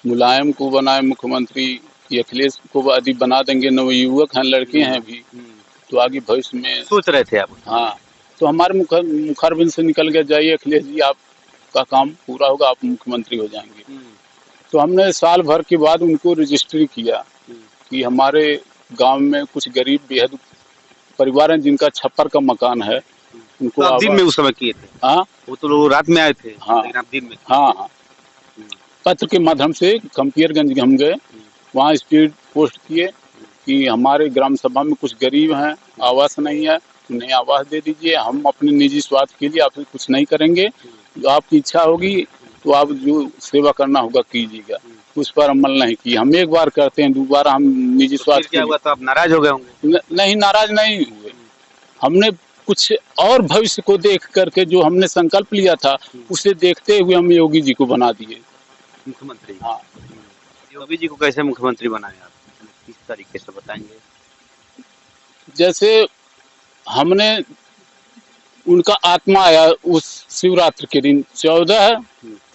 मुलायम को बनाए मुख्यमंत्री कि अखिलेश को यदि बना देंगे, नवयुवक हैं, लड़के हैं अभी, तो आगे भविष्य में सोच रहे थे आप? हाँ, तो हमारे मुखारबिंद से निकल गया, जाइए अखिलेश जी, आपका काम पूरा होगा, आप मुख्यमंत्री हो जाएंगे। तो हमने साल भर के बाद उनको रजिस्ट्री किया कि हमारे गांव में कुछ गरीब बेहद परिवार हैं जिनका छप्पर का मकान है, उनको तो आप दिन में उस समय किए थे? हाँ, वो तो लोग रात में आए थे, हाँ, लेकिन आप दिन में? हाँ, हाँ, पत्र के माध्यम से कंपियरगंज हम गए, वहाँ स्पीड पोस्ट किए कि हमारे ग्राम सभा में कुछ गरीब हैं, आवास नहीं है, उन्हें आवास दे दीजिए, हम अपने निजी स्वार्थ के लिए आपसे कुछ नहीं करेंगे, जो आपकी इच्छा होगी तो आप जो सेवा करना होगा कीजिएगा। उस पर अमल नहीं की। हम एक बार करते हैं, दोबारा हम निजी तो स्वार्थ फिर क्या हुआ? तो आप नाराज हो गए होंगे? नहीं, नाराज नहीं हुए। हमने कुछ और भविष्य को देख करके जो हमने संकल्प लिया था, उसे देखते हुए हम योगी जी को बना दिए मुख्यमंत्री। हाँ। योगी जी को कैसे मुख्यमंत्री बनाए आप? किस तरीके से बताएंगे? जैसे हमने उनका आत्मा आया उस शिवरात्रि के दिन 14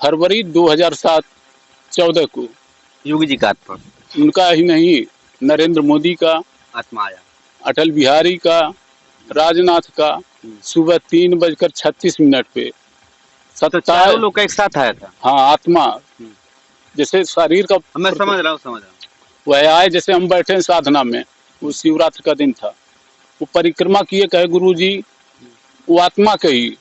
फरवरी 2007 14 को योगी जी का आत्मा? उनका ही नहीं, नरेंद्र मोदी का आत्मा आया? अटल बिहारी का, राजनाथ का, सुबह 3:36 पे। तो चारों लोग का एक साथ आया था? हाँ, आत्मा जैसे शरीर का मैं समझ रहा हूँ। वह आए, जैसे हम बैठे हैं साधना में, वो शिवरात्रि का दिन था, वो परिक्रमा किए, कहे गुरु जी वो आत्मा कही,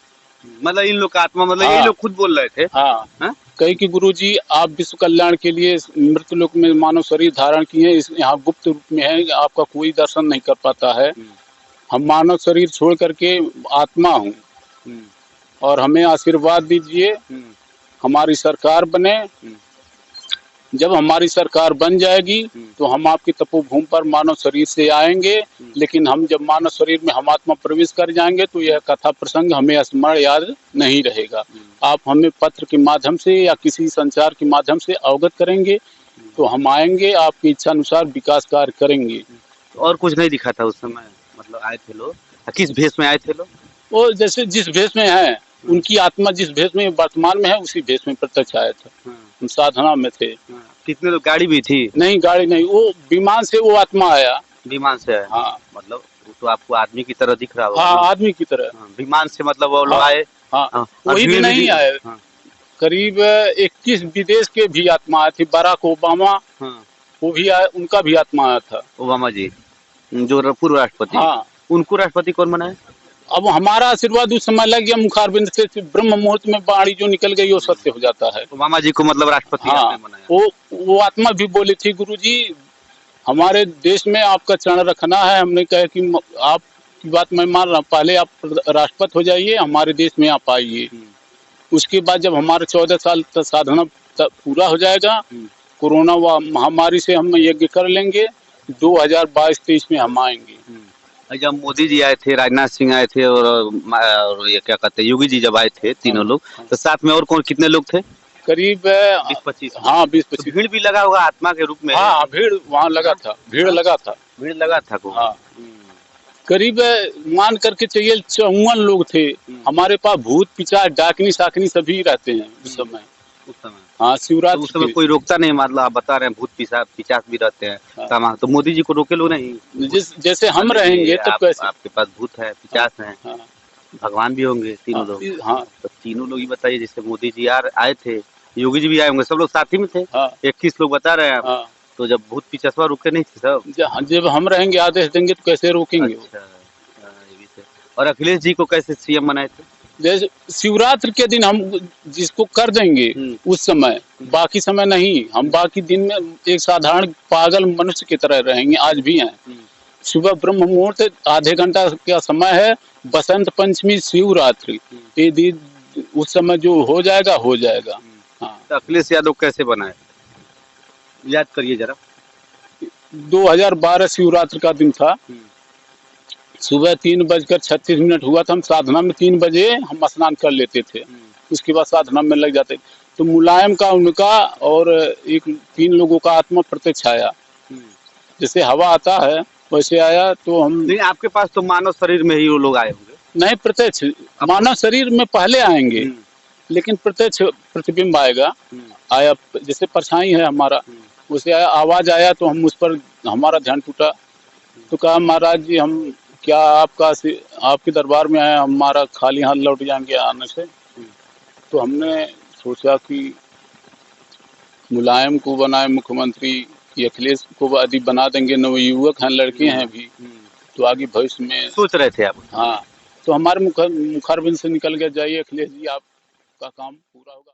मतलब इन लोग का आत्मा, मतलब हाँ, यही लोग खुद बोल रहे थे? हाँ, कही कि गुरु जी आप विश्व कल्याण के लिए मृत्यु लोक में मानव शरीर धारण किए, यहाँ गुप्त रूप में है, आपका कोई दर्शन नहीं कर पाता है, हम मानव शरीर छोड़ करके आत्मा हूँ और हमें आशीर्वाद दीजिए, हमारी सरकार बने, जब हमारी सरकार बन जाएगी तो हम आपकी तपोभूमि पर मानव शरीर से आएंगे, लेकिन हम जब मानव शरीर में हम आत्मा प्रवेश कर जाएंगे तो यह कथा प्रसंग हमें स्मरण याद नहीं रहेगा। आप हमें पत्र के माध्यम से या किसी संचार के माध्यम से अवगत करेंगे तो हम आएंगे, आपकी इच्छा अनुसार विकास कार्य करेंगे। और कुछ नहीं दिखा था उस समय? मतलब आए थे लोग, किस भेष में आए थे लोग? वो जैसे जिस भेष में है, उनकी आत्मा जिस भेष में वर्तमान में है उसी भेष में प्रत्यक्ष आया था। हम साधना में थे। कितने लोग? गाड़ी भी थी? नहीं, गाड़ी नहीं, वो विमान से वो आत्मा आया। विमान से आया? हाँ, मतलब वो तो आपको आदमी की तरह दिख रहा होगा। हाँ, आदमी की तरह। विमान से मतलब वो लोग आए? हाँ, वही भी नहीं आए, करीब 21 विदेश के भी आत्मा आए थे। बराक ओबामा, वो भी आए, उनका भी आत्मा आया था। ओबामा जी जो पूर्व राष्ट्रपति, हाँ, उनको राष्ट्रपति कौन बनाए? अब हमारा आशीर्वाद उस समय लग गया मुखारबिंद से, ब्रह्म मुहूर्त में बाणी जो निकल गई वो सत्य हो जाता है। ओबामा जी को मतलब राष्ट्रपति हाँ, बनाया। वो आत्मा भी बोली थी, गुरु जी हमारे देश में आपका चरण रखना है। हमने कहा कि आपकी बात मैं मान रहा हूँ, पहले आप राष्ट्रपति हो जाइए, हमारे देश में आप आइए। उसके बाद जब हमारे 14 साल तक साधना पूरा हो जाएगा, कोरोना महामारी से हम यज्ञ कर लेंगे, 2022-23 में हम आएंगे। जब मोदी जी आए थे, राजनाथ सिंह आए थे और ये क्या कहते हैं योगी जी जब आए थे, तीनों लोग, तो साथ में और कौन कितने लोग थे? करीब 20-25। हाँ, 20-25। भीड़ भी लगा होगा आत्मा के रूप में? हाँ, भीड़ वहाँ लगा था, भीड़ लगा था। हाँ, करीब मान करके चाहिए 54 लोग थे। हमारे पास भूत पिशाच डाकनी साकनी सभी रहते हैं उस समय। हाँ, शिवरात्रि तो उस समय कोई रोकता नहीं? मतलब आप बता रहे हैं भूत पिशाच भी रहते हैं। हाँ। तो मोदी जी को रोके लोग नहीं? जैसे हम रहेंगे तब कैसे? आपके पास भूत है, पिशाच है, भगवान भी होंगे तीनों लोग। हाँ, तो तीनों लोग ही बताइए, जैसे मोदी जी आए थे, योगी जी भी आए होंगे, सब लोग साथ ही में थे। 21 लोग बता रहे हैं आप। तो जब भूत पिशाचवा रुके नहीं थे सब? जब हम रहेंगे, आदेश देंगे तो कैसे रोकेंगे? अच्छा, ये भी थे। और अखिलेश जी को कैसे सीएम बनाए थे? जैसे शिवरात्रि के दिन हम जिसको कर देंगे उस समय, बाकी समय नहीं। हम बाकी दिन में एक साधारण पागल मनुष्य की तरह रहेंगे, आज भी हैं। सुबह ब्रह्म मुहूर्त आधे घंटा का समय है, बसंत पंचमी शिवरात्रि, ये उस समय जो हो जाएगा हो जाएगा। हाँ, तो अखिलेश यादव कैसे बनाए, याद करिए जरा। 2012 शिवरात्रि का दिन था, सुबह 3:36 हुआ था। हम साधना में 3 बजे हम स्नान कर लेते थे, उसके बाद साधना में लग जाते। तो मुलायम का, उनका और एक 3 लोगों का आत्मा प्रत्यक्ष आया, जैसे हवा आता है वैसे आया। तो हम नहीं, आपके पास तो मानव शरीर में ही वो लोग आए होंगे? नहीं, प्रत्यक्ष मानव शरीर में पहले आएंगे, लेकिन प्रत्यक्ष प्रतिबिंब आएगा। आया जैसे परछाई है हमारा, उसे आया आवाज आया तो हम उस पर हमारा ध्यान टूटा। तो कहा महाराज जी हम क्या आपके दरबार में आए, हमारा खाली हाथ लौट जाएंगे आने से। तो हमने सोचा कि मुलायम को बनाए मुख्यमंत्री, कि अखिलेश को यदि बना देंगे, नवयुवक हैं, लड़के हैं अभी, तो आगे भविष्य में सोच रहे थे आप? हाँ, तो हमारे मुखारबिंद से निकल गया, जाइए अखिलेश जी आपका काम पूरा होगा।